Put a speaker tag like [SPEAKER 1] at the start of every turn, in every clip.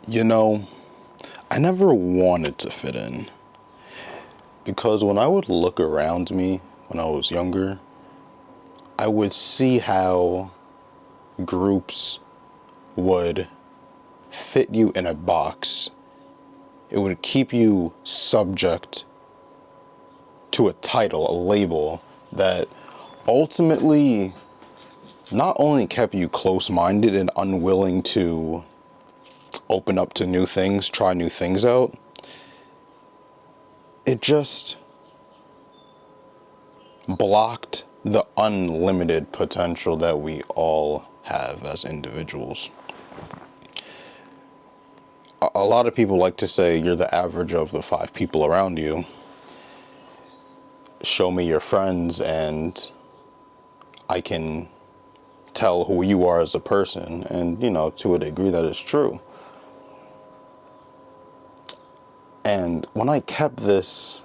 [SPEAKER 1] You know, I never wanted to fit in because when I would look around me when I was younger, I would see how groups would fit you in a box. It would keep you subject to a title, a label that ultimately not only kept you close-minded and unwilling to open up to new things, try new things out, it just blocked the unlimited potential that we all have as individuals. A lot of people like to say you're the average of the 5 people around you. Show me your friends and I can tell who you are as a person. And, to a degree that is true. And when I kept this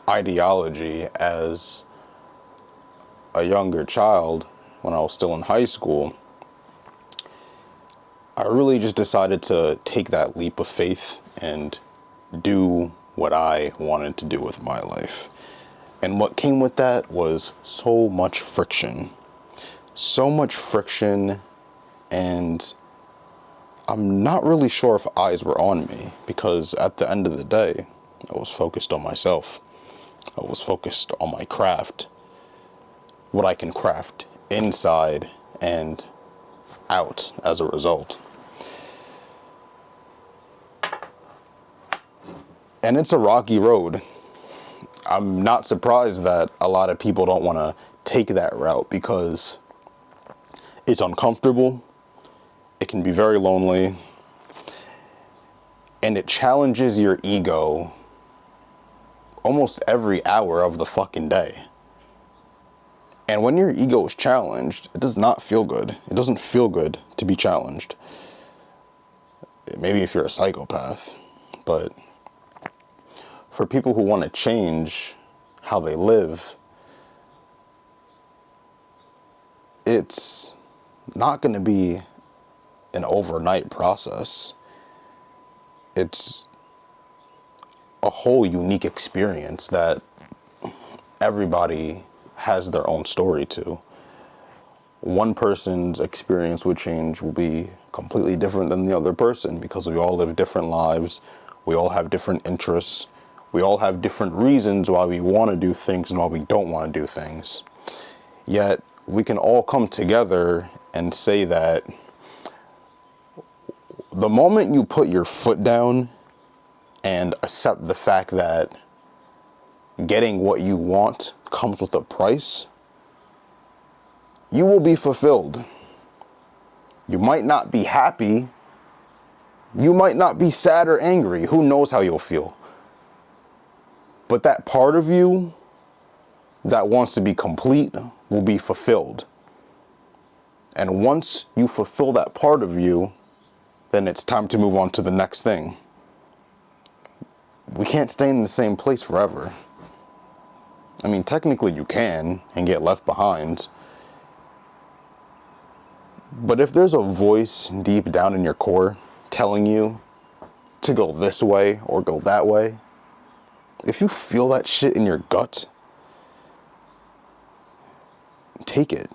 [SPEAKER 1] ideology as a younger child, when I was still in high school, I really just decided to take that leap of faith and do what I wanted to do with my life. And what came with that was so much friction. So much friction, and I'm not really sure if eyes were on me, because at the end of the day, I was focused on myself. I was focused on my craft, what I can craft inside and out as a result. And it's a rocky road. I'm not surprised that a lot of people don't want to take that route because it's uncomfortable, it can be very lonely, and it challenges your ego almost every hour of the fucking day. And when your ego is challenged, it does not feel good. It doesn't feel good to be challenged. Maybe if you're a psychopath, but for people who want to change how they live, it's not going to be an overnight process. It's a whole unique experience that everybody has their own story to. One person's experience with change will be completely different than the other person because we all live different lives. We all have different interests. We all have different reasons why we want to do things and why we don't want to do things. Yet we can all come together and say that the moment you put your foot down and accept the fact that getting what you want comes with a price, you will be fulfilled. You might not be happy. You might not be sad or angry. Who knows how you'll feel? But that part of you that wants to be complete will be fulfilled. And once you fulfill that part of you, then it's time to move on to the next thing. We can't stay in the same place forever. I mean, technically you can and get left behind. But if there's a voice deep down in your core telling you to go this way or go that way, if you feel that shit in your gut, take it.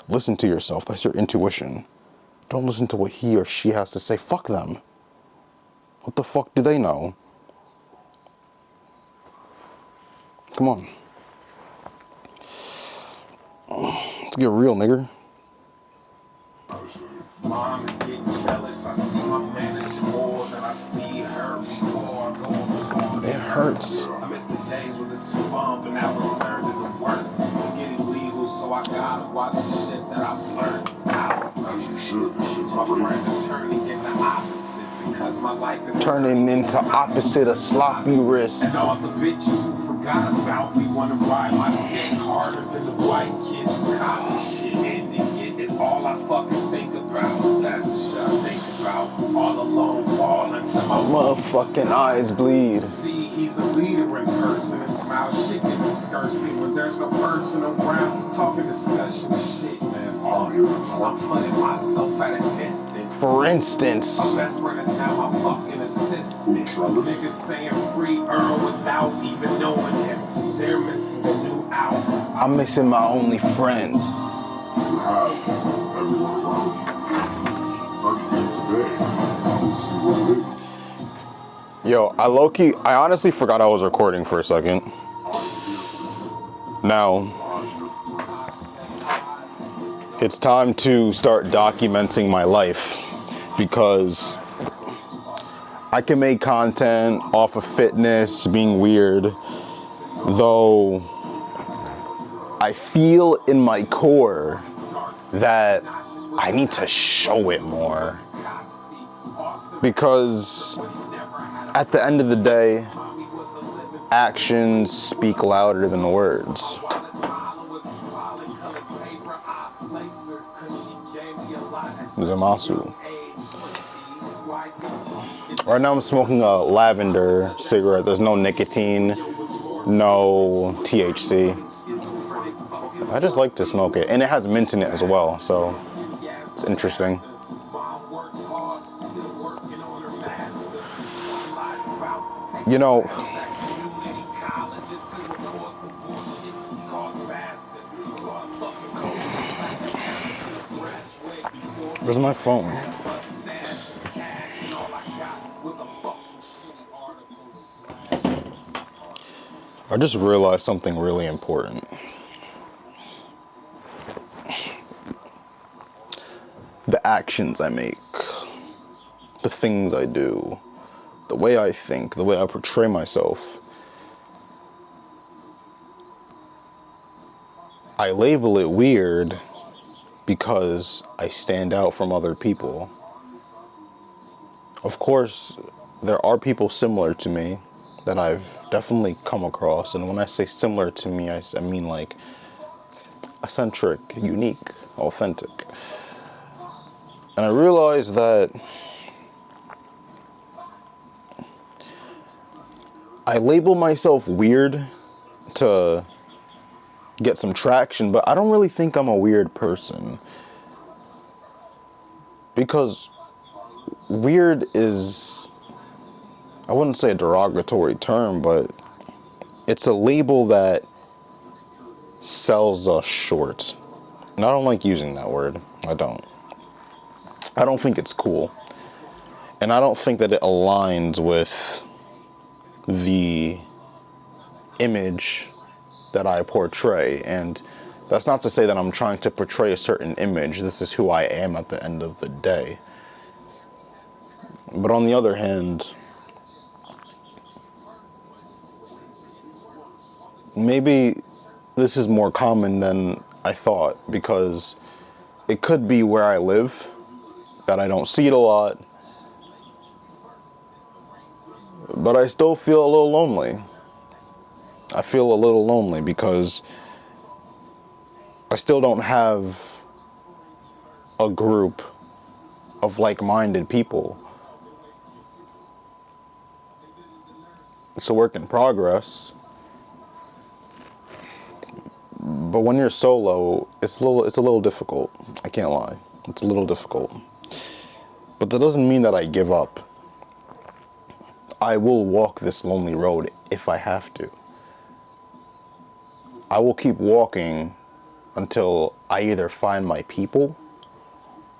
[SPEAKER 1] Listen to yourself. That's your intuition. Don't listen to what he or she has to say. Fuck them. What the fuck do they know? Come on. Let's get real, nigga.
[SPEAKER 2] Mom is getting jealous. I see my manager more than I see her before.
[SPEAKER 1] It hurts.
[SPEAKER 2] I miss the days when this is fun, but now we're turned into work. We're getting legal, so I gotta watch the shit that I've learned out. As you should. My friends are turning into opposites because my life is
[SPEAKER 1] turning into opposite of sloppy wrist.
[SPEAKER 2] And all the bitches who forgot about me wanna ride my dick harder than the white kids who copy shit. Ending it is all I fucking think about. That's the shit I think about. All alone, falling to my
[SPEAKER 1] motherfucking eyes bleed.
[SPEAKER 2] See, he's a leader in person and smile. Shit gets disgusting when there's no person around talking discussion shit, man. I'm putting myself at a distance.
[SPEAKER 1] For instance,
[SPEAKER 2] My best friend is now my fucking assistant. Niggas saying free Earl without even knowing him. See, they're missing a new album.
[SPEAKER 1] I'm missing my only friends.
[SPEAKER 3] You have everyone around you. 30 games a day. See what it is.
[SPEAKER 1] Yo, I honestly forgot I was recording for a second. Now, it's time to start documenting my life because I can make content off of fitness, being weird, though I feel in my core that I need to show it more because at the end of the day, actions speak louder than words. Zamasu. Right now I'm smoking a lavender cigarette. There's no nicotine, no THC. I just like to smoke it. And it has mint in it as well, so it's interesting. You know, where's my phone? I just realized something really important. The actions I make, the things I do, the way I think, the way I portray myself. I label it weird because I stand out from other people. Of course, there are people similar to me that I've definitely come across. And when I say similar to me, I mean like eccentric, unique, authentic. And I realized that I label myself weird to get some traction, but I don't really think I'm a weird person. Because weird is, I wouldn't say a derogatory term, but it's a label that sells us short. And I don't like using that word. I don't think it's cool. And I don't think that it aligns with the image that I portray. And that's not to say that I'm trying to portray a certain image. This is who I am at the end of the day. But on the other hand, maybe this is more common than I thought, because it could be where I live, that I don't see it a lot, but I still feel a little lonely. I feel a little lonely because I still don't have a group of like-minded people. It's a work in progress. But when you're solo, it's a little difficult. I can't lie. It's a little difficult. But that doesn't mean that I give up. I will walk this lonely road if I have to. I will keep walking until I either find my people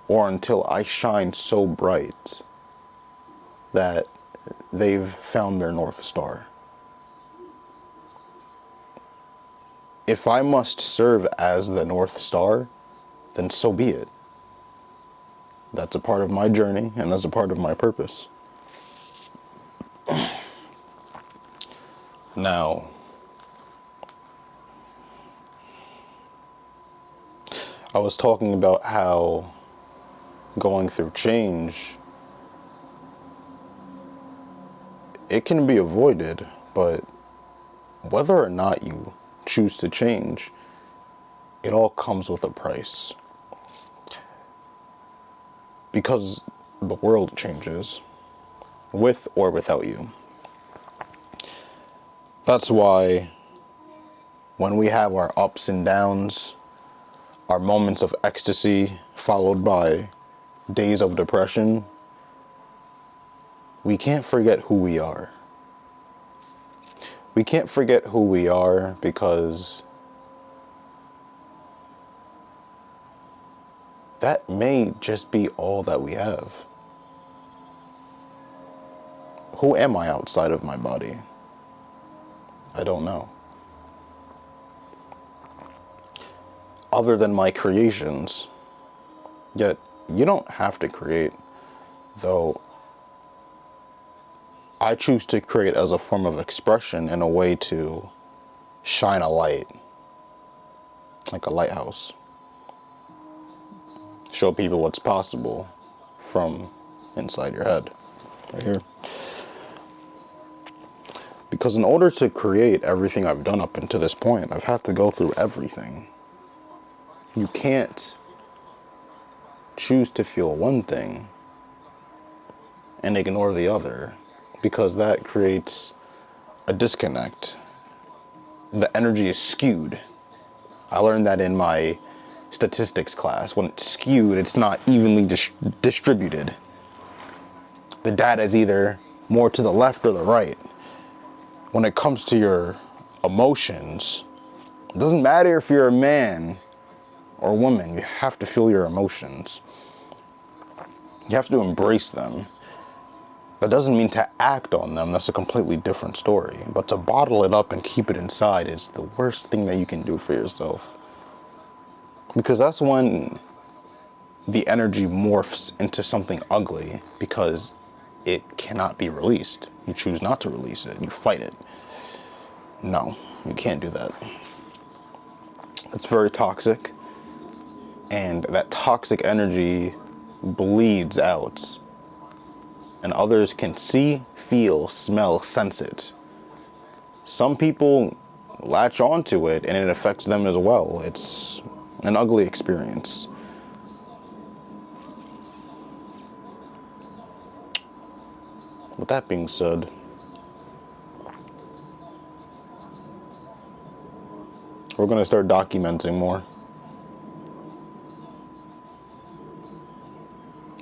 [SPEAKER 1] or until I shine so bright that they've found their North Star. If I must serve as the North Star, then so be it. That's a part of my journey, and that's a part of my purpose. Now, I was talking about how going through change, it can be avoided, but whether or not you choose to change, it all comes with a price. Because the world changes, with or without you. That's why when we have our ups and downs, are moments of ecstasy followed by days of depression, we can't forget who we are. We can't forget who we are because that may just be all that we have. Who am I outside of my body? I don't know. Other than my creations. Yet, you don't have to create, though I choose to create as a form of expression and a way to shine a light, like a lighthouse. Show people what's possible from inside your head, right here. Because in order to create everything I've done up until this point, I've had to go through everything. You can't choose to feel one thing and ignore the other, because that creates a disconnect. The energy is skewed. I learned that in my statistics class. When it's skewed, it's not evenly distributed. The data is either more to the left or the right. When it comes to your emotions, it doesn't matter if you're a man or a woman, you have to feel your emotions. You have to embrace them. That doesn't mean to act on them, that's a completely different story. But to bottle it up and keep it inside is the worst thing that you can do for yourself. Because that's when the energy morphs into something ugly, because it cannot be released. You choose not to release it, you fight it. No, you can't do that. It's very toxic, and that toxic energy bleeds out, and others can see, feel, smell, sense it. Some people latch onto it and it affects them as well. It's an ugly experience. With that being said, we're going to start documenting more.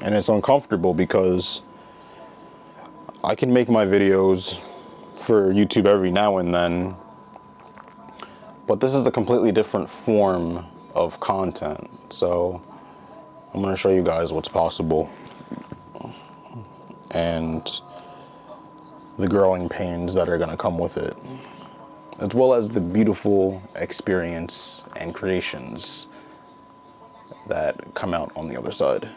[SPEAKER 1] And it's uncomfortable because I can make my videos for YouTube every now and then, but this is a completely different form of content. So I'm going to show you guys what's possible and the growing pains that are going to come with it, as well as the beautiful experience and creations that come out on the other side.